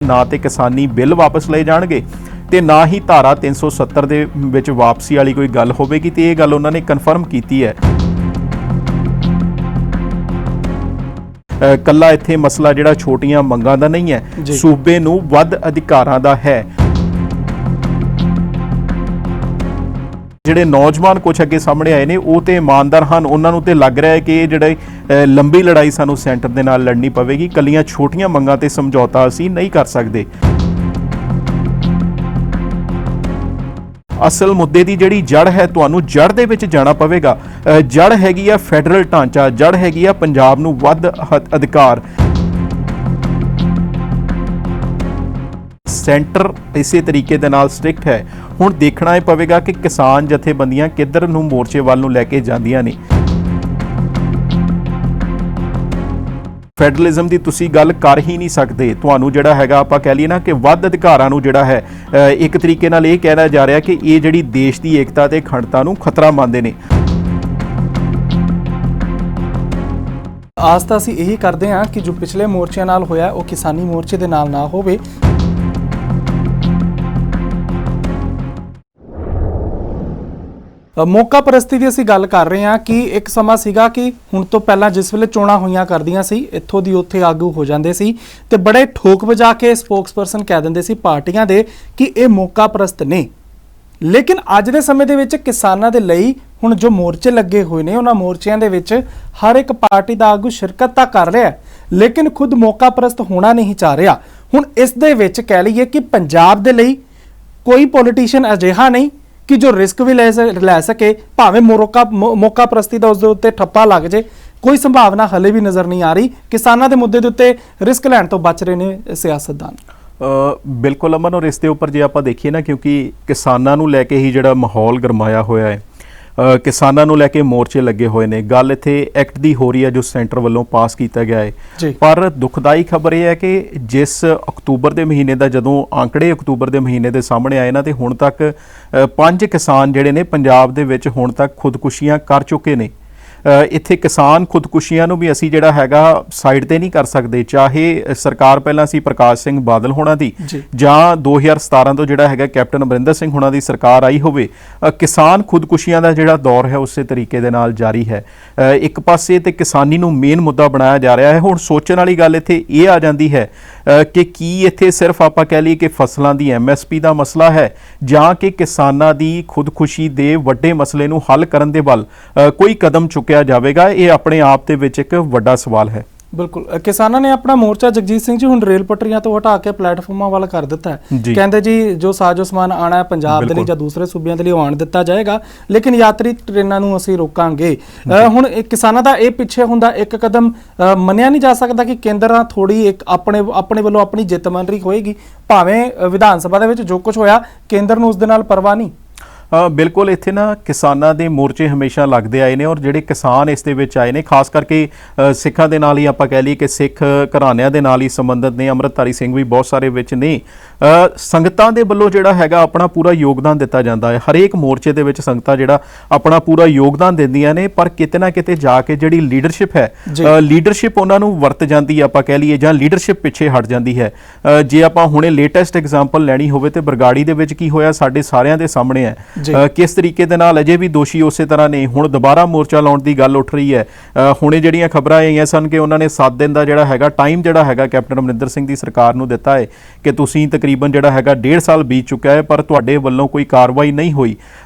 ना तो किसानी बिल वापस ले जाणगे ते ना ही धारा 370 ਦੇ ਵਿੱਚ वापसी वाली कोई गल होवेगी। ते ये गल उन्होंने कन्फर्म की है। कल्ला इत्थे मसला जिहड़ा छोटियां मंगां दा नहीं है, सूबे नूं वध अधिकारां दा है। ਜਿਹੜੇ ਨੌਜਵਾਨ ਕੁਛ ਅੱਗੇ ਸਾਹਮਣੇ ਆਏ ਨੇ ਉਹ ਤੇ ਇਮਾਨਦਾਰ ਹਨ, ਉਹਨਾਂ ਨੂੰ ਤੇ ਲੱਗ ਰਿਹਾ ਹੈ ਕਿ ਇਹ ਜਿਹੜੇ ਲੰਬੀ ਲੜਾਈ ਸਾਨੂੰ ਸੈਂਟਰ ਦੇ ਨਾਲ ਲੜਨੀ ਪਵੇਗੀ, ਕੱਲੀਆਂ ਛੋਟੀਆਂ ਮੰਗਾਂ ਤੇ ਸਮਝੌਤਾ ਅਸੀਂ ਨਹੀਂ ਕਰ ਸਕਦੇ। ਅਸਲ ਮੁੱਦੇ ਦੀ ਜਿਹੜੀ ਜੜ ਹੈ, ਤੁਹਾਨੂੰ ਜੜ ਦੇ ਵਿੱਚ ਜਾਣਾ ਪਵੇਗਾ। ਜੜ ਹੈਗੀ ਆ ਫੈਡਰਲ ਢਾਂਚਾ, ਜੜ ਹੈਗੀ ਆ ਪੰਜਾਬ ਨੂੰ ਵੱਧ ਅਧਿਕਾਰ। ਸੈਂਟਰ ਇਸੇ ਤਰੀਕੇ ਦੇ ਨਾਲ ਸਟ੍ਰਿਕਟ ਹੈ। ਹੁਣ ਦੇਖਣਾ ਇਹ ਪਵੇਗਾ ਕਿ ਕਿਸਾਨ ਜਥੇਬੰਦੀਆਂ ਕਿੱਧਰ ਨੂੰ ਮੋਰਚੇ ਵੱਲ ਨੂੰ ਲੈ ਕੇ ਜਾਂਦੀਆਂ ਨੇ। ਫੈਡਰਲਿਜ਼ਮ ਦੀ ਤੁਸੀਂ ਗੱਲ ਕਰ ਹੀ ਨਹੀਂ ਸਕਦੇ। ਤੁਹਾਨੂੰ ਜਿਹੜਾ ਹੈਗਾ ਆਪਾਂ ਕਹਿ ਲਈਏ ਨਾ ਕਿ ਵੱਧ ਅਧਿਕਾਰਾਂ ਨੂੰ ਜਿਹੜਾ ਹੈ ਇੱਕ ਤਰੀਕੇ ਨਾਲ ਇਹ ਕਹਿਣਾ ਜਾ ਰਿਹਾ ਕਿ ਇਹ ਜਿਹੜੀ ਦੇਸ਼ ਦੀ ਏਕਤਾ ਤੇ ਅਖੰਡਤਾ ਨੂੰ ਖਤਰਾ ਮੰਨਦੇ ਨੇ। ਆਸ ਤਾਂ ਅਸੀਂ ਇਹੀ ਕਰਦੇ ਹਾਂ ਕਿ ਜੋ ਪਿਛਲੇ ਮੋਰਚਿਆਂ ਨਾਲ ਹੋਇਆ ਉਹ ਕਿਸਾਨੀ ਮੋਰਚੇ ਦੇ ਨਾਲ ਨਾ ਹੋਵੇ। ਮੌਕਾ ਪ੍ਰਸਤੀ ਦੀ ਅਸੀਂ ਗੱਲ ਕਰ ਰਹੇ ਹਾਂ ਕਿ ਇੱਕ ਸਮਾਂ ਸੀਗਾ ਕਿ ਹੁਣ ਤੋਂ ਪਹਿਲਾਂ ਜਿਸ ਵੇਲੇ ਚੋਣਾਂ ਹੋਈਆਂ ਕਰਦੀਆਂ ਸੀ, ਇੱਥੋਂ ਦੀ ਉੱਥੇ ਆਗੂ ਹੋ ਜਾਂਦੇ ਸੀ ਤੇ ਬੜੇ ਠੋਕ ਵਜਾ ਕੇ ਸਪੋਕਸਪਰਸਨ ਕਹਿ ਦਿੰਦੇ ਸੀ ਪਾਰਟੀਆਂ ਦੇ ਕਿ ਇਹ ਮੌਕਾ ਪ੍ਰਸਤ ਨੇ। ਲੇਕਿਨ ਅੱਜ ਦੇ ਸਮੇਂ ਦੇ ਵਿੱਚ ਕਿਸਾਨਾਂ ਦੇ ਲਈ ਹੁਣ ਜੋ ਮੋਰਚੇ ਲੱਗੇ ਹੋਏ ਨੇ, ਉਹਨਾਂ ਮੋਰਚਿਆਂ ਦੇ ਵਿੱਚ ਹਰ ਇੱਕ ਪਾਰਟੀ ਦਾ ਆਗੂ ਸ਼ਿਰਕਤ ਤਾਂ ਕਰ ਰਿਹਾ ਲੇਕਿਨ ਖੁਦ ਮੌਕਾ ਪ੍ਰਸਤ ਹੋਣਾ ਨਹੀਂ ਚਾਹ ਰਿਹਾ। ਹੁਣ ਇਸ ਦੇ ਵਿੱਚ ਕਹਿ ਲਈਏ ਕਿ ਪੰਜਾਬ ਦੇ ਲਈ ਕੋਈ ਪੋਲੀਟੀਸ਼ੀਅਨ ਅਜਿਹਾ ਨਹੀਂ ਕਿ ਜੋ ਰਿਸਕ ਵੀ ਲੈ ਸਕੇ, ਭਾਵੇਂ ਮੌਕਾ ਪ੍ਰਸਤੀ ਦਾ ਉਸ ਦੇ ਉੱਤੇ ਠੱਪਾ ਲੱਗ ਜੇ। ਕੋਈ ਸੰਭਾਵਨਾ ਹਲੇ ਵੀ ਨਜ਼ਰ ਨਹੀਂ ਆ ਰਹੀ। ਕਿਸਾਨਾਂ ਦੇ ਮੁੱਦੇ ਦੇ ਉੱਤੇ ਰਿਸਕ ਲੈਣ ਤੋਂ ਬਚ ਰਹੇ ਨੇ ਸਿਆਸਤਦਾਨ। ਬਿਲਕੁਲ ਅਮਨ, ਔਰ ਇਸ ਦੇ ਉੱਪਰ ਜੇ ਆਪਾਂ ਦੇਖੀਏ ਨਾ, ਕਿਉਂਕਿ ਕਿਸਾਨਾਂ ਨੂੰ ਲੈ ਕੇ ਹੀ ਜਿਹੜਾ ਮਾਹੌਲ ਗਰਮਾਇਆ ਹੋਇਆ ਹੈ, ਕਿਸਾਨਾਂ ਨੂੰ ਲੈ ਕੇ ਮੋਰਚੇ ਲੱਗੇ ਹੋਏ ਨੇ। ਗੱਲ ਇੱਥੇ ਐਕਟ ਦੀ ਹੋ ਰਹੀ ਹੈ ਜੋ ਸੈਂਟਰ ਵੱਲੋਂ ਪਾਸ ਕੀਤਾ ਗਿਆ ਹੈ। ਪਰ ਦੁਖਦਾਈ ਖਬਰ ਇਹ ਹੈ ਕਿ ਜਿਸ ਅਕਤੂਬਰ ਦੇ ਮਹੀਨੇ ਦਾ ਜਦੋਂ ਆંકੜੇ ਅਕਤੂਬਰ ਦੇ ਮਹੀਨੇ ਦੇ ਸਾਹਮਣੇ ਆਏ ਨਾ, ਤੇ ਹੁਣ ਤੱਕ 5 ਕਿਸਾਨ ਜਿਹੜੇ ਨੇ ਪੰਜਾਬ ਦੇ ਵਿੱਚ ਹੁਣ ਤੱਕ ਖੁਦਕੁਸ਼ੀਆਂ ਕਰ ਚੁੱਕੇ ਨੇ। ਇੱਥੇ ਕਿਸਾਨ ਖੁਦਕੁਸ਼ੀਆਂ ਨੂੰ ਵੀ ਅਸੀਂ ਜਿਹੜਾ ਹੈਗਾ ਸਾਈਡ ਤੇ ਨਹੀਂ ਕਰ ਸਕਦੇ, ਚਾਹੇ ਸਰਕਾਰ ਪਹਿਲਾਂ ਸੀ ਪ੍ਰਕਾਸ਼ ਸਿੰਘ ਬਾਦਲ ਹੋਣਾ ਦੀ ਜਾਂ 2017 ਤੋਂ ਜਿਹੜਾ ਹੈਗਾ ਕੈਪਟਨ ਅਮਰਿੰਦਰ ਸਿੰਘ ਹੋਣਾ ਦੀ ਸਰਕਾਰ ਆਈ ਹੋਵੇ। ਕਿਸਾਨ ਖੁਦਕੁਸ਼ੀਆਂ ਦਾ ਜਿਹੜਾ ਦੌਰ ਹੈ ਉਸੇ ਤਰੀਕੇ ਦੇ ਨਾਲ ਜਾਰੀ ਹੈ। ਇੱਕ ਪਾਸੇ ਤੇ ਕਿਸਾਨੀ ਨੂੰ ਮੇਨ ਮੁੱਦਾ ਬਣਾਇਆ ਜਾ ਰਿਹਾ ਹੈ। ਹੁਣ ਸੋਚਣ ਵਾਲੀ ਗੱਲ ਇੱਥੇ ਇਹ ਆ ਜਾਂਦੀ ਹੈ ਕਿ ਕੀ ਇੱਥੇ ਸਿਰਫ ਆਪਾਂ ਕਹਿ ਲਈਏ ਕਿ ਫਸਲਾਂ ਦੀ MSP ਦਾ ਮਸਲਾ ਹੈ ਜਾਂ ਕਿ ਕਿਸਾਨਾਂ ਦੀ ਖੁਦਕੁਸ਼ੀ ਦੇ ਵੱਡੇ ਮਸਲੇ ਨੂੰ ਹੱਲ ਕਰਨ ਦੇ ਵੱਲ ਕੋਈ ਕਦਮ ਚੁੱਕਿਆ ਜਾਵੇਗਾ। ਇਹ ਆਪਣੇ ਆਪ ਦੇ ਵਿੱਚ ਇੱਕ ਵੱਡਾ ਸਵਾਲ ਹੈ। ਬਿਲਕੁਲ, ਕਿਸਾਨਾਂ ਨੇ ਆਪਣਾ ਮੋਰਚਾ ਜਗਜੀਤ ਸਿੰਘ ਜੀ ਹੁਣ ਰੇਲ ਪਟਰੀਆਂ ਤੋਂ ਹਟਾ ਕੇ ਪਲੇਟਫਾਰਮਾਂ ਵੱਲ ਕਰ ਦਿੱਤਾ ਹੈ। ਕਹਿੰਦੇ ਜੀ ਜੋ ਸਾਜੋ ਸਮਾਨ ਆਣਾ ਹੈ ਪੰਜਾਬ ਦੇ ਲਈ ਜਾਂ ਦੂਸਰੇ ਸੂਬਿਆਂ ਦੇ ਲਈ ਆਉਣ ਦਿੱਤਾ ਜਾਏਗਾ, ਲੇਕਿਨ ਯਾਤਰੀ ਟ੍ਰੇਨਾਂ ਨੂੰ ਅਸੀਂ ਰੋਕਾਂਗੇ। ਹੁਣ ਕਿਸਾਨਾਂ ਦਾ ਇਹ ਪਿੱਛੇ ਹੁੰਦਾ ਇੱਕ ਕਦਮ ਮੰਨਿਆ ਨਹੀਂ ਜਾ ਸਕਦਾ ਕਿ ਕੇਂਦਰ ਨਾਲ ਥੋੜੀ ਇੱਕ ਆਪਣੇ ਵੱਲੋਂ ਆਪਣੀ ਜਿੱਤ ਮੰਨ ਰਹੀ ਹੋਏਗੀ, ਭਾਵੇਂ ਵਿਧਾਨ ਸਭਾ ਦੇ ਵਿੱਚ ਜੋ ਕੁਝ ਹੋਇਆ ਕੇਂਦਰ ਨੂੰ ਉਸ ਦੇ ਨਾਲ ਪਰਵਾਹ ਨਹੀਂ। ਬਿਲਕੁਲ, ਇੱਥੇ ਨਾ ਕਿਸਾਨਾਂ ਦੇ ਮੋਰਚੇ ਹਮੇਸ਼ਾ ਲੱਗਦੇ ਆਏ ਨੇ, ਔਰ ਜਿਹੜੇ ਕਿਸਾਨ ਇਸ ਦੇ ਵਿੱਚ ਆਏ ਨੇ ਖਾਸ ਕਰਕੇ ਸਿੱਖਾਂ ਦੇ ਨਾਲ ਹੀ ਆਪਾਂ ਕਹਿ ਲਈਏ ਕਿ ਸਿੱਖ ਘਰਾਣਿਆਂ ਦੇ ਨਾਲ ਹੀ ਸੰਬੰਧਿਤ ਨੇ। ਅੰਮ੍ਰਿਤਧਾਰੀ ਸਿੰਘ ਵੀ ਬਹੁਤ ਸਾਰੇ ਵਿੱਚ ਨੇ। ਸੰਗਤਾਂ ਦੇ ਵੱਲੋਂ ਜਿਹੜਾ ਹੈਗਾ ਆਪਣਾ ਪੂਰਾ ਯੋਗਦਾਨ ਦਿੱਤਾ ਜਾਂਦਾ ਹੈ। ਹਰੇਕ ਮੋਰਚੇ ਦੇ ਵਿੱਚ ਸੰਗਤਾਂ ਜਿਹੜਾ ਆਪਣਾ ਪੂਰਾ ਯੋਗਦਾਨ ਦਿੰਦੀਆਂ ਨੇ, ਪਰ ਕਿਤੇ ਨਾ ਕਿਤੇ ਜਾ ਕੇ ਜਿਹੜੀ ਲੀਡਰਸ਼ਿਪ ਹੈ, ਲੀਡਰਸ਼ਿਪ ਉਹਨਾਂ ਨੂੰ ਵਰਤ ਜਾਂਦੀ ਆਪਾਂ ਕਹਿ ਲਈਏ, ਜਾਂ ਲੀਡਰਸ਼ਿਪ ਪਿੱਛੇ ਹਟ ਜਾਂਦੀ ਹੈ। ਜੇ ਆਪਾਂ ਹੁਣੇ ਲੇਟੈਸਟ ਐਗਜ਼ਾਮਪਲ ਲੈਣੀ ਹੋਵੇ ਤੇ ਬਰਗਾੜੀ ਦੇ ਵਿੱਚ ਕੀ ਹੋਇਆ ਸਾਡੇ ਸਾਰਿਆਂ ਦੇ ਸਾਹਮਣੇ ਹੈ। ਕਿਸ ਤਰੀਕੇ ਦੇ ਨਾਲ ਅਜੇ ਵੀ ਦੋਸ਼ੀ ਉਸੇ ਤਰ੍ਹਾਂ ਨੇ। ਹੁਣ ਦੁਬਾਰਾ ਮੋਰਚਾ ਲਾਉਣ ਦੀ ਗੱਲ ਉੱਠ ਰਹੀ ਹੈ। ਹੁਣੇ ਜਿਹੜੀਆਂ ਖਬਰਾਂ ਆਈਆਂ ਸਨ ਕਿ ਉਹਨਾਂ ਨੇ 7 ਦਿਨ ਦਾ ਜਿਹੜਾ ਹੈਗਾ ਟਾਈਮ ਜਿਹੜਾ ਹੈਗਾ ਕੈਪਟਨ ਅਮਰਿੰਦਰ ਸਿੰਘ ਦੀ ਸਰਕਾਰ ਨੂੰ ਦਿੱਤਾ ਹੈ ਕਿ ਤੁਸੀਂ ਤਕਰੀਬਨ ਜਿਹੜਾ ਹੈਗਾ 1.5 ਸਾਲ ਬੀਤ ਚੁੱਕਾ ਹੈ ਪਰ ਤੁਹਾਡੇ ਵੱਲੋਂ ਕੋਈ ਕਾਰਵਾਈ ਨਹੀਂ ਹੋਈ।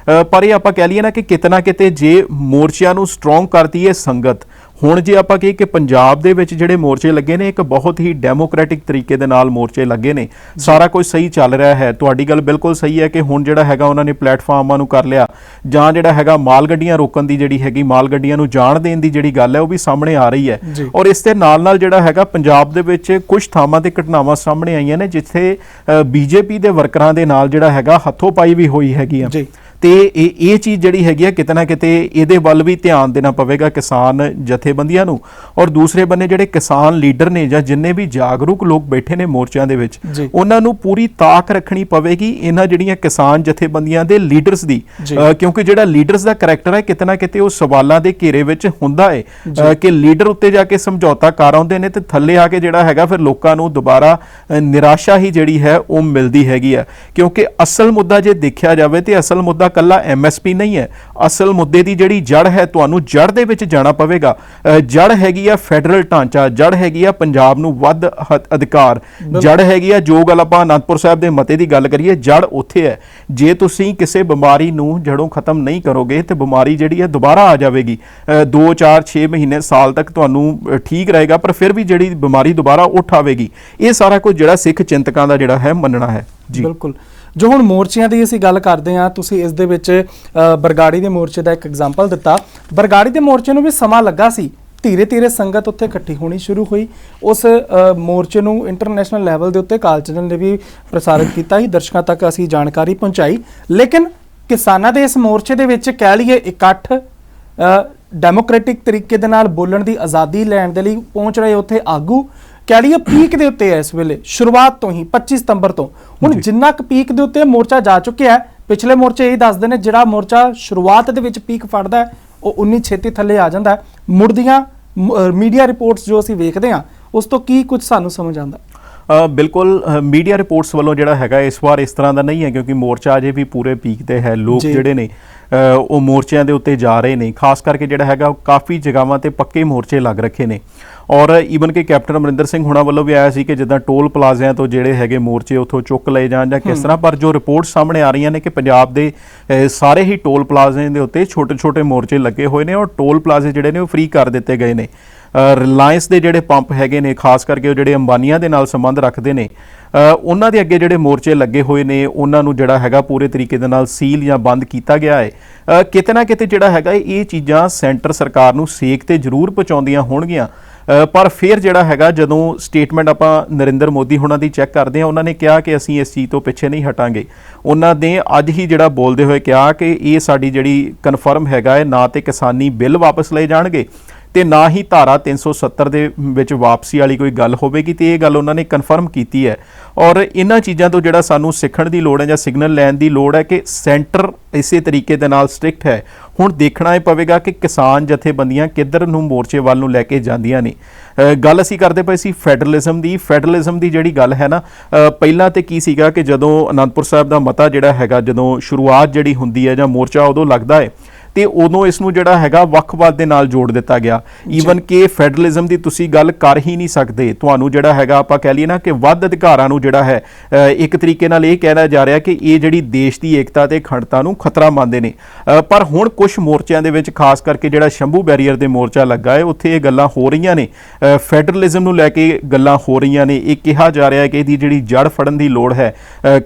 ਪਰ ਇਹ ਆਪਾਂ ਕਹਿ ਲਈਏ ਨਾ ਕਿ ਕਿਤੇ ਨਾ ਕਿਤੇ ਜੇ ਮੋਰਚਿਆਂ ਨੂੰ ਸਟਰੋਂਗ ਕਰਦੀ ਹੈ ਸੰਗਤ, ਹੁਣ ਜੇ ਆਪਾਂ ਕਹੀਏ ਕਿ ਪੰਜਾਬ ਦੇ ਵਿੱਚ ਜਿਹੜੇ ਮੋਰਚੇ ਲੱਗੇ ਨੇ ਇੱਕ ਬਹੁਤ ਹੀ ਡੈਮੋਕ੍ਰੈਟਿਕ ਤਰੀਕੇ ਦੇ ਨਾਲ ਮੋਰਚੇ ਲੱਗੇ ਨੇ, ਸਾਰਾ ਕੁਝ ਸਹੀ ਚੱਲ ਰਿਹਾ ਹੈ। ਤੁਹਾਡੀ ਗੱਲ ਬਿਲਕੁਲ ਸਹੀ ਹੈ ਕਿ ਹੁਣ ਜਿਹੜਾ ਹੈਗਾ ਉਹਨਾਂ ਨੇ ਪਲੇਟਫਾਰਮਾਂ ਨੂੰ ਕਰ ਲਿਆ, ਜਾਂ ਜਿਹੜਾ ਹੈਗਾ ਮਾਲ ਗੱਡੀਆਂ ਰੋਕਣ ਦੀ ਜਿਹੜੀ ਹੈਗੀ, ਮਾਲ ਗੱਡੀਆਂ ਨੂੰ ਜਾਣ ਦੇਣ ਦੀ ਜਿਹੜੀ ਗੱਲ ਹੈ ਉਹ ਵੀ ਸਾਹਮਣੇ ਆ ਰਹੀ ਹੈ। ਔਰ ਇਸ ਦੇ ਨਾਲ ਜਿਹੜਾ ਹੈਗਾ ਪੰਜਾਬ ਦੇ ਵਿੱਚ ਕੁਝ ਥਾਵਾਂ ਤੇ ਘਟਨਾਵਾਂ ਸਾਹਮਣੇ ਆਈਆਂ ਨੇ ਜਿੱਥੇ BJP ਦੇ ਵਰਕਰਾਂ ਦੇ ਨਾਲ ਜਿਹੜਾ ਹੈਗਾ ਹੱਥੋਂ ਪਾਈ ਵੀ ਹੋਈ ਹੈਗੀ ਆ। ਤੇ ਇਹ ਚੀਜ਼ ਜਿਹੜੀ ਹੈਗੀ ਆ ਕਿਤੇ ਨਾ ਕਿਤੇ ਇਹਦੇ ਵੱਲ ਵੀ ਧਿਆਨ ਦੇਣਾ ਪਵੇਗਾ ਕਿਸਾਨ ਜਥੇਬੰਦੀਆਂ ਨੂੰ। ਔਰ ਦੂਸਰੇ ਬੰਨੇ ਜਿਹੜੇ ਕਿਸਾਨ ਲੀਡਰ ਨੇ ਜਾਂ ਜਿੰਨੇ ਵੀ ਜਾਗਰੂਕ ਲੋਕ ਬੈਠੇ ਨੇ ਮੋਰਚਿਆਂ ਦੇ ਵਿੱਚ, ਉਹਨਾਂ ਨੂੰ ਪੂਰੀ ਤਾਕ ਰੱਖਣੀ ਪਵੇਗੀ ਇਹਨਾਂ ਜਿਹੜੀਆਂ ਕਿਸਾਨ ਜਥੇਬੰਦੀਆਂ ਦੇ ਲੀਡਰਸ ਦੀ, ਕਿਉਂਕਿ ਜਿਹੜਾ ਲੀਡਰਸ ਦਾ ਕਰੈਕਟਰ ਹੈ ਕਿਤੇ ਨਾ ਕਿਤੇ ਉਹ ਸਵਾਲਾਂ ਦੇ ਘੇਰੇ ਵਿੱਚ ਹੁੰਦਾ ਹੈ ਕਿ ਲੀਡਰ ਉੱਤੇ ਜਾ ਕੇ ਸਮਝੌਤਾ ਕਰ ਆਉਂਦੇ ਨੇ ਤੇ ਥੱਲੇ ਆ ਕੇ ਜਿਹੜਾ ਹੈਗਾ ਫਿਰ ਲੋਕਾਂ ਨੂੰ ਦੁਬਾਰਾ ਨਿਰਾਸ਼ਾ ਹੀ ਜਿਹੜੀ ਹੈ ਉਹ ਮਿਲਦੀ ਹੈਗੀ ਆ। ਕਿਉਂਕਿ ਅਸਲ ਮੁੱਦਾ ਜੇ ਦੇਖਿਆ ਜਾਵੇ ਤੇ ਅਸਲ ਮੁੱਦਾ ਕੱਲਾ MSP ਨਹੀਂ ਹੈ। ਅਸਲ ਮੁੱਦੇ ਦੀ ਜਿਹੜੀ ਜੜ ਹੈ, ਤੁਹਾਨੂੰ ਜੜ ਦੇ ਵਿੱਚ ਜਾਣਾ ਪਵੇਗਾ। ਜੜ ਹੈਗੀ ਆ ਫੈਡਰਲ ਢਾਂਚਾ, ਜੜ ਹੈਗੀ ਆ ਪੰਜਾਬ ਨੂੰ ਵੱਧ ਅਧਿਕਾਰ, ਜੜ ਹੈਗੀ ਆ ਜੋ ਗੱਲ ਆਪਾਂ ਅਨੰਦਪੁਰ ਸਾਹਿਬ ਦੇ ਮਤੇ ਦੀ ਗੱਲ ਕਰੀਏ, ਜੜ ਉੱਥੇ ਹੈ। ਜੇ ਤੁਸੀਂ ਕਿਸੇ ਬਿਮਾਰੀ ਨੂੰ ਜੜੋਂ ਖਤਮ ਨਹੀਂ ਕਰੋਗੇ ਤੇ ਬਿਮਾਰੀ ਜਿਹੜੀ ਹੈ ਦੁਬਾਰਾ ਆ ਜਾਵੇਗੀ। 2 4 6 ਮਹੀਨੇ ਸਾਲ ਤੱਕ ਤੁਹਾਨੂੰ ਠੀਕ ਰਹੇਗਾ, ਪਰ ਫਿਰ ਵੀ ਜਿਹੜੀ ਬਿਮਾਰੀ ਦੁਬਾਰਾ ਉੱਠ ਆਵੇਗੀ। ਇਹ ਸਾਰਾ ਕੁਝ ਜਿਹੜਾ ਸਿੱਖ ਚਿੰਤਕਾਂ ਦਾ ਜਿਹੜਾ ਹੈ ਮੰਨਣਾ ਹੈ ਜੀ। ਬਿਲਕੁਲ। ਜੋ ਹੁਣ ਮੋਰਚਿਆਂ ਦੀ ਅਸੀਂ ਗੱਲ ਕਰਦੇ ਹਾਂ, ਤੁਸੀਂ ਇਸ ਦੇ ਵਿੱਚ ਬਰਗਾੜੀ ਦੇ ਮੋਰਚੇ ਦਾ ਇੱਕ ਐਗਜ਼ਾਮਪਲ ਦਿੱਤਾ। ਬਰਗਾੜੀ ਦੇ ਮੋਰਚੇ ਨੂੰ ਵੀ ਸਮਾਂ ਲੱਗਾ ਸੀ, ਧੀਰੇ ਧੀਰੇ ਸੰਗਤ ਉੱਥੇ ਇਕੱਠੀ ਹੋਣੀ ਸ਼ੁਰੂ ਹੋਈ। ਉਸ ਮੋਰਚੇ ਨੂੰ ਇੰਟਰਨੈਸ਼ਨਲ ਲੈਵਲ ਦੇ ਉੱਤੇ ਕਾਲ ਚੈਨਲ ਨੇ ਵੀ ਪ੍ਰਸਾਰਿਤ ਕੀਤਾ ਹੀ, ਦਰਸ਼ਕਾਂ ਤੱਕ ਅਸੀਂ ਜਾਣਕਾਰੀ ਪਹੁੰਚਾਈ। ਲੇਕਿਨ ਕਿਸਾਨਾਂ ਦੇ ਇਸ ਮੋਰਚੇ ਦੇ ਵਿੱਚ ਕਹਿ ਲਈਏ ਇਕੱਠ, ਡੈਮੋਕ੍ਰੈਟਿਕ ਤਰੀਕੇ ਦੇ ਨਾਲ ਬੋਲਣ ਦੀ ਆਜ਼ਾਦੀ ਲੈਣ ਦੇ ਲਈ ਪਹੁੰਚ ਰਹੇ ਉੱਥੇ ਆਗੂ, ਕਹਿ ਲਈਏ ਪੀਕ ਦੇ ਉੱਤੇ ਹੈ ਇਸ ਵੇਲੇ, ਸ਼ੁਰੂਆਤ ਤੋਂ ਹੀ 25 ਸਤੰਬਰ ਤੋਂ। ਹੁਣ ਜਿੰਨਾ ਕੁ ਪੀਕ ਦੇ ਉੱਤੇ ਮੋਰਚਾ ਜਾ ਚੁੱਕਿਆ ਹੈ, ਪਿਛਲੇ ਮੋਰਚੇ ਇਹ ਦੱਸਦੇ ਨੇ ਜਿਹੜਾ ਮੋਰਚਾ ਸ਼ੁਰੂਆਤ ਦੇ ਵਿੱਚ ਪੀਕ ਫੜਦਾ ਹੈ ਉਹ 19 ਛੇਤੀ ਥੱਲੇ ਆ ਜਾਂਦਾ ਹੈ। ਮੁੜਦੀਆਂ ਮੀਡੀਆ ਰਿਪੋਰਟਸ ਜੋ ਅਸੀਂ ਵੇਖਦੇ ਹਾਂ ਉਸ ਤੋਂ ਕੀ ਕੁਝ ਸਾਨੂੰ ਸਮਝ ਆਉਂਦਾ? ਬਿਲਕੁਲ, ਮੀਡੀਆ ਰਿਪੋਰਟਸ ਵੱਲੋਂ ਜਿਹੜਾ ਹੈਗਾ ਇਸ ਵਾਰ ਇਸ ਤਰ੍ਹਾਂ ਦਾ ਨਹੀਂ ਹੈ, ਕਿਉਂਕਿ ਮੋਰਚਾ ਅਜੇ ਵੀ ਪੂਰੇ ਪੀਕ ਤੇ ਹੈ। ਲੋਕ ਜਿਹੜੇ ਨੇ ਉਹ ਮੋਰਚਿਆਂ ਦੇ ਉੱਤੇ ਜਾ ਰਹੇ ਨੇ, ਖਾਸ ਕਰਕੇ ਜਿਹੜਾ ਹੈਗਾ ਉਹ ਕਾਫੀ ਜਗ੍ਹਾਵਾਂ ਤੇ ਪੱਕੇ ਮੋਰਚੇ ਲੱਗ ਰੱਖੇ ਨੇ। ਔਰ ਈਵਨ ਕਿ ਕੈਪਟਨ ਅਮਰਿੰਦਰ ਸਿੰਘ ਹੁਣਾਂ ਵੱਲੋਂ ਵੀ ਆਇਆ ਸੀ ਕਿ ਜਿੱਦਾਂ ਟੋਲ ਪਲਾਜ਼ਿਆਂ ਤੋਂ ਜਿਹੜੇ ਹੈਗੇ ਮੋਰਚੇ ਉੱਥੋਂ ਚੁੱਕ ਲਏ ਜਾਣ ਜਾਂ ਕਿਸ ਤਰ੍ਹਾਂ, ਪਰ ਜੋ ਰਿਪੋਰਟ ਸਾਹਮਣੇ ਆ ਰਹੀਆਂ ਨੇ ਕਿ ਪੰਜਾਬ ਦੇ ਸਾਰੇ ਹੀ ਟੋਲ ਪਲਾਜ਼ਿਆਂ ਦੇ ਉੱਤੇ ਛੋਟੇ ਛੋਟੇ ਮੋਰਚੇ ਲੱਗੇ ਹੋਏ ਨੇ ਔਰ ਟੋਲ ਪਲਾਜ਼ੇ ਜਿਹੜੇ ਨੇ ਉਹ ਫ੍ਰੀ ਕਰ ਦਿੱਤੇ ਗਏ ਨੇ। ਰਿਲਾਇੰਸ ਦੇ ਜਿਹੜੇ ਪੰਪ ਹੈਗੇ ਨੇ, ਖਾਸ ਕਰਕੇ ਉਹ ਜਿਹੜੇ ਅੰਬਾਨੀਆਂ ਦੇ ਨਾਲ ਸੰਬੰਧ ਰੱਖਦੇ ਨੇ, ਉਹਨਾਂ ਦੇ ਅੱਗੇ ਜਿਹੜੇ ਮੋਰਚੇ ਲੱਗੇ ਹੋਏ ਨੇ ਉਹਨਾਂ ਨੂੰ ਜਿਹੜਾ ਹੈਗਾ ਪੂਰੇ ਤਰੀਕੇ ਦੇ ਨਾਲ ਸੀਲ ਜਾਂ ਬੰਦ ਕੀਤਾ ਗਿਆ ਹੈ। ਕਿਤੇ ਨਾ ਕਿਤੇ ਜਿਹੜਾ ਹੈਗਾ ਇਹ ਚੀਜ਼ਾਂ ਸੈਂਟਰ ਸਰਕਾਰ ਨੂੰ ਸੇਕ ਤੇ ਜ਼ਰੂਰ ਪਹੁੰਚਾਉਂਦੀਆਂ ਹੋਣਗੀਆਂ, ਪਰ ਫਿਰ ਜਿਹੜਾ ਹੈਗਾ ਜਦੋਂ ਸਟੇਟਮੈਂਟ ਆਪਾਂ ਨਰਿੰਦਰ ਮੋਦੀ ਹੁਣਾਂ ਦੀ ਚੈੱਕ ਕਰਦੇ ਹਾਂ, ਉਹਨਾਂ ਨੇ ਕਿਹਾ ਕਿ ਅਸੀਂ ਇਸ ਚੀਜ਼ ਤੋਂ ਪਿੱਛੇ ਨਹੀਂ ਹਟਾਂਗੇ। ਉਹਨਾਂ ਨੇ ਅੱਜ ਹੀ ਜਿਹੜਾ ਬੋਲਦੇ ਹੋਏ ਕਿਹਾ ਕਿ ਇਹ ਸਾਡੀ ਜਿਹੜੀ ਕਨਫਰਮ ਹੈਗਾ ਹੈ, ਨਾ ਤੇ ਕਿਸਾਨੀ ਬਿੱਲ ਵਾਪਸ ਲਏ ਜਾਣਗੇ ਤੇ ਨਾ ਹੀ ਧਾਰਾ 370 ਦੇ ਵਿੱਚ ਵਾਪਸੀ ਵਾਲੀ ਕੋਈ ਗੱਲ ਹੋਵੇਗੀ, ਤੇ ਇਹ ਗੱਲ ਉਹਨਾਂ ਨੇ ਕਨਫਰਮ ਕੀਤੀ ਹੈ। ਔਰ ਇਹਨਾਂ ਚੀਜ਼ਾਂ ਤੋਂ ਜਿਹੜਾ ਸਾਨੂੰ ਸਿੱਖਣ ਦੀ ਲੋੜ ਹੈ ਜਾਂ ਸਿਗਨਲ ਲੈਣ ਦੀ ਲੋੜ ਹੈ ਕਿ ਸੈਂਟਰ ਇਸੇ ਤਰੀਕੇ ਦੇ ਨਾਲ ਸਟ੍ਰਿਕਟ ਹੈ। ਹੁਣ ਦੇਖਣਾ ਇਹ ਪਵੇਗਾ ਕਿ ਕਿਸਾਨ ਜਥੇਬੰਦੀਆਂ ਕਿੱਧਰ ਨੂੰ ਮੋਰਚੇ ਵੱਲ ਨੂੰ ਲੈ ਕੇ ਜਾਂਦੀਆਂ ਨੇ। ਗੱਲ ਅਸੀਂ ਕਰਦੇ ਪਏ ਸੀ ਫੈਡਰਲਿਜ਼ਮ ਦੀ ਜਿਹੜੀ ਗੱਲ ਹੈ ਨਾ, ਪਹਿਲਾਂ ਤੇ ਕੀ ਸੀਗਾ ਕਿ ਜਦੋਂ ਅਨੰਦਪੁਰ ਸਾਹਿਬ ਦਾ ਮਤਾ ਜਿਹੜਾ ਹੈਗਾ ਜਦੋਂ ਸ਼ੁਰੂਆਤ ਜਿਹੜੀ ਹੁੰਦੀ ਹੈ ਜਾਂ ਮੋਰਚਾ ਉਦੋਂ ਲੱਗਦਾ ਹੈ ਤੇ ਉਦੋਂ ਇਸ ਨੂੰ ਜਿਹੜਾ ਹੈਗਾ ਵੱਖਵਾਦ ਦੇ ਨਾਲ ਜੋੜ ਦਿੱਤਾ ਗਿਆ। ਈਵਨ ਕਿ ਫੈਡਰਲਿਜ਼ਮ ਦੀ ਤੁਸੀਂ ਗੱਲ ਕਰ ਹੀ ਨਹੀਂ ਸਕਦੇ। ਤੁਹਾਨੂੰ ਜਿਹੜਾ ਹੈਗਾ ਆਪਾਂ ਕਹਿ ਲਈਏ ਨਾ ਕਿ ਵੱਧ ਅਧਿਕਾਰਾਂ ਨੂੰ ਜਿਹੜਾ ਹੈ ਇੱਕ ਤਰੀਕੇ ਨਾਲ ਇਹ ਕਹਿਣਾ ਜਾ ਰਿਹਾ ਕਿ ਇਹ ਜਿਹੜੀ ਦੇਸ਼ ਦੀ ਏਕਤਾ ਤੇ ਅਖੰਡਤਾ ਨੂੰ ਖਤਰਾ ਮੰਨਦੇ ਨੇ। ਪਰ ਹੁਣ ਕੁਝ ਮੋਰਚਿਆਂ ਦੇ ਵਿੱਚ, ਖਾਸ ਕਰਕੇ ਜਿਹੜਾ ਸ਼ੰਭੂ ਬੈਰੀਅਰ ਦੇ ਮੋਰਚਾ ਲੱਗਾ ਹੈ, ਉੱਥੇ ਇਹ ਗੱਲਾਂ ਹੋ ਰਹੀਆਂ ਨੇ, ਫੈਡਰਲਿਜ਼ਮ ਨੂੰ ਲੈ ਕੇ ਗੱਲਾਂ ਹੋ ਰਹੀਆਂ ਨੇ। ਇਹ ਕਿਹਾ ਜਾ ਰਿਹਾ ਹੈ ਕਿ ਇਹਦੀ ਜਿਹੜੀ ਜੜ ਫੜਨ ਦੀ ਲੋੜ ਹੈ।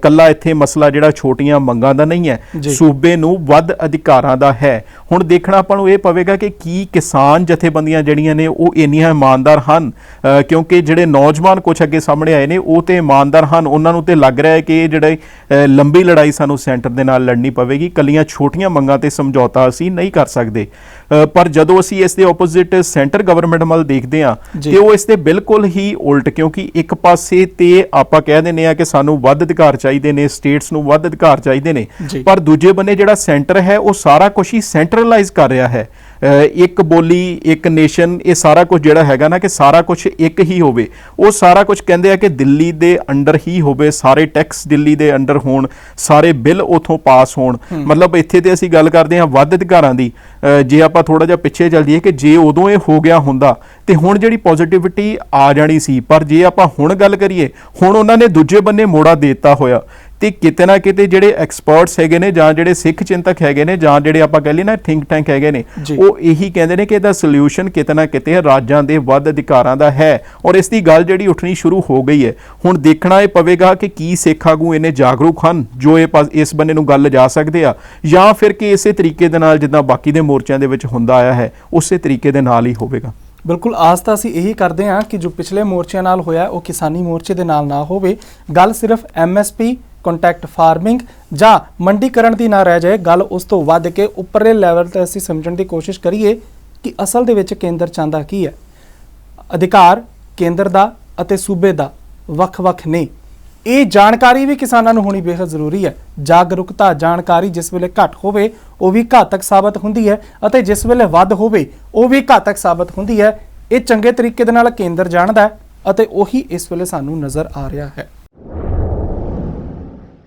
ਕੱਲਾ ਇੱਥੇ ਮਸਲਾ ਜਿਹੜਾ ਛੋਟੀਆਂ ਮੰਗਾਂ ਦਾ ਨਹੀਂ ਹੈ, ਸੂਬੇ ਨੂੰ ਵੱਧ ਅਧਿਕਾਰਾਂ ਦਾ ਹੈ। ਹੁਣ ਦੇਖਣਾ ਆਪਾਂ ਨੂੰ ਇਹ ਪਵੇਗਾ ਕਿ ਕੀ ਕਿਸਾਨ ਜਥੇਬੰਦੀਆਂ ਜਿਹੜੀਆਂ ਨੇ ਉਹ ਇੰਨੀਆਂ ਇਮਾਨਦਾਰ ਹਨ, ਕਿਉਂਕਿ ਜਿਹੜੇ ਨੌਜਵਾਨ ਕੁਝ ਅੱਗੇ ਸਾਹਮਣੇ ਆਏ ਨੇ ਉਹ ਤੇ ਇਮਾਨਦਾਰ ਹਨ। ਉਹਨਾਂ ਨੂੰ ਤੇ ਲੱਗ ਰਿਹਾ ਹੈ ਕਿ ਇਹ ਜਿਹੜੇ ਲੰਬੀ ਲੜਾਈ ਸਾਨੂੰ ਸੈਂਟਰ ਦੇ ਨਾਲ ਲੜਨੀ ਪਵੇਗੀ, ਕੱਲੀਆਂ ਛੋਟੀਆਂ ਮੰਗਾਂ ਤੇ ਸਮਝੌਤਾ ਅਸੀਂ ਨਹੀਂ ਕਰ ਸਕਦੇ। ਪਰ ਜਦੋਂ ਅਸੀਂ ਇਸ ਦੇ ਆਪੋਜ਼ਿਟ ਸੈਂਟਰ ਗਵਰਨਮੈਂਟ ਵੱਲ ਦੇਖਦੇ ਹਾਂ ਤੇ ਉਹ ਇਸ ਦੇ ਬਿਲਕੁਲ ਹੀ ਉਲਟ, ਕਿਉਂਕਿ ਇੱਕ ਪਾਸੇ ਤੇ ਆਪਾਂ ਕਹਿ ਦਿੰਦੇ ਆ ਕਿ ਸਾਨੂੰ ਵੱਧ ਅਧਿਕਾਰ ਚਾਹੀਦੇ ਨੇ, ਸਟੇਟਸ ਨੂੰ ਵੱਧ ਅਧਿਕਾਰ ਚਾਹੀਦੇ ਨੇ, ਪਰ ਦੂਜੇ ਬੰਨੇ ਜਿਹੜਾ ਸੈਂਟਰ ਹੈ ਉਹ ਸਾਰਾ ਕੁਝ ਹੀ ਸੈਂਟਰਲਾਈਜ਼ ਕਰ ਰਿਹਾ ਹੈ। ਇੱਕ ਬੋਲੀ, ਇੱਕ ਨੇਸ਼ਨ, ਇਹ ਸਾਰਾ ਕੁਝ ਜਿਹੜਾ ਹੈਗਾ ਨਾ ਕਿ ਸਾਰਾ ਕੁਝ ਇੱਕ ਹੀ ਹੋਵੇ। ਉਹ ਸਾਰਾ ਕੁਝ ਕਹਿੰਦੇ ਆ ਕਿ ਦਿੱਲੀ ਦੇ ਅੰਡਰ ਹੀ ਹੋਵੇ, ਸਾਰੇ ਟੈਕਸ ਦਿੱਲੀ ਦੇ ਅੰਡਰ ਹੋਣ, ਸਾਰੇ ਬਿੱਲ ਉਥੋਂ ਪਾਸ ਹੋਣ। ਮਤਲਬ ਇੱਥੇ ਤੇ ਅਸੀਂ ਗੱਲ ਕਰਦੇ ਹਾਂ ਵੱਧ ਅਧਿਕਾਰਾਂ ਦੀ। ਜੇ ਆਪਾਂ ਥੋੜਾ ਜਿਹਾ ਪਿੱਛੇ ਚੱਲ ਜਾਈਏ ਕਿ ਜੇ ਉਦੋਂ ਇਹ ਹੋ ਗਿਆ ਹੁੰਦਾ ਤੇ ਹੁਣ ਜਿਹੜੀ ਪੋਜ਼ਿਟਿਵਿਟੀ ਆ ਜਾਣੀ ਸੀ, ਪਰ ਜੇ ਆਪਾਂ ਹੁਣ ਗੱਲ ਕਰੀਏ, ਹੁਣ ਉਹਨਾਂ ਨੇ ਦੂਜੇ ਬੰਨੇ ਮੋੜਾ ਦੇ ਦਿੱਤਾ ਹੋਇਆ। ਤੇ ਕਿਤੇ ਨਾ ਕਿਤੇ ਜਿਹੜੇ ਐਕਸਪਰਟਸ ਹੈਗੇ ਨੇ ਜਾਂ ਜਿਹੜੇ ਸਿੱਖ ਚਿੰਤਕ ਹੈਗੇ ਨੇ ਜਾਂ ਜਿਹੜੇ ਆਪਾਂ ਕਹਿ ਲਈਏ ਨਾ ਥਿੰਕ ਟੈਂਕ ਹੈਗੇ ਨੇ, ਉਹ ਇਹੀ ਕਹਿੰਦੇ ਨੇ ਕਿ ਇਹਦਾ ਸੋਲੂਸ਼ਨ ਕਿਤੇ ਨਾ ਕਿਤੇ ਰਾਜਾਂ ਦੇ ਵੱਧ ਅਧਿਕਾਰਾਂ ਦਾ ਹੈ। ਔਰ ਇਸ ਦੀ ਗੱਲ ਜਿਹੜੀ ਉੱਠਣੀ ਸ਼ੁਰੂ ਹੋ ਗਈ ਹੈ। ਹੁਣ ਦੇਖਣਾ ਇਹ ਪਵੇਗਾ ਕਿ ਕੀ ਸਿੱਖ ਆਗੂ ਇਹਨੇ ਜਾਗਰੂਕ ਹਨ ਜੋ ਇਸ ਬੰਨੇ ਨੂੰ ਗੱਲ ਲਿਜਾ ਸਕਦੇ ਆ, ਜਾਂ ਫਿਰ ਕਿ ਇਸੇ ਤਰੀਕੇ ਦੇ ਨਾਲ ਜਿੱਦਾਂ ਬਾਕੀ ਦੇ ਮੋਰਚਿਆਂ ਦੇ ਵਿੱਚ ਹੁੰਦਾ ਆਇਆ ਹੈ ਉਸੇ ਤਰੀਕੇ ਦੇ ਨਾਲ ਹੀ ਹੋਵੇਗਾ। ਬਿਲਕੁਲ, ਆਸ ਤਾਂ ਅਸੀਂ ਇਹੀ ਕਰਦੇ ਹਾਂ ਕਿ ਜੋ ਪਿਛਲੇ ਮੋਰਚਿਆਂ ਨਾਲ ਹੋਇਆ ਉਹ ਕਿਸਾਨੀ ਮੋਰਚੇ ਦੇ ਨਾਲ ਨਾ ਹੋਵੇ। ਗੱਲ ਸਿਰਫ MSP ਕੰਟੈਕਟ ਫਾਰਮਿੰਗ ਜਾਂ ਮੰਡੀਕਰਨ ਦੀ ਨਾ ਰਹਿ ਜਾਏ। ਗੱਲ ਉਸ ਤੋਂ ਵੱਧ ਕੇ ਉੱਪਰਲੇ ਲੈਵਲ ਤੇ ਅਸੀਂ ਸਮਝਣ ਦੀ ਕੋਸ਼ਿਸ਼ ਕਰੀਏ ਕਿ ਅਸਲ ਦੇ ਵਿੱਚ ਕੇਂਦਰ ਚਾਹੁੰਦਾ ਕੀ ਹੈ। ਅਧਿਕਾਰ ਕੇਂਦਰ ਦਾ ਅਤੇ ਸੂਬੇ ਦਾ ਵੱਖ-ਵੱਖ ਨੇ। ਇਹ ਜਾਣਕਾਰੀ ਵੀ ਕਿਸਾਨਾਂ ਨੂੰ ਹੋਣੀ ਬੇहद ਜ਼ਰੂਰੀ ਹੈ। ਜਾਗਰੂਕਤਾ ਜਾਣਕਾਰੀ ਜਿਸ ਵੇਲੇ ਘੱਟ ਹੋਵੇ ਉਹ ਵੀ ਘਾਤਕ ਸਾਬਤ ਹੁੰਦੀ ਹੈ ਅਤੇ ਜਿਸ ਵੇਲੇ ਵੱਧ ਹੋਵੇ ਉਹ ਵੀ ਘਾਤਕ ਸਾਬਤ ਹੁੰਦੀ ਹੈ। ਇਹ ਚੰਗੇ ਤਰੀਕੇ ਦੇ ਨਾਲ ਕੇਂਦਰ ਜਾਣਦਾ ਹੈ ਅਤੇ ਉਹੀ ਇਸ ਵੇਲੇ ਸਾਨੂੰ ਨਜ਼ਰ ਆ ਰਿਹਾ ਹੈ।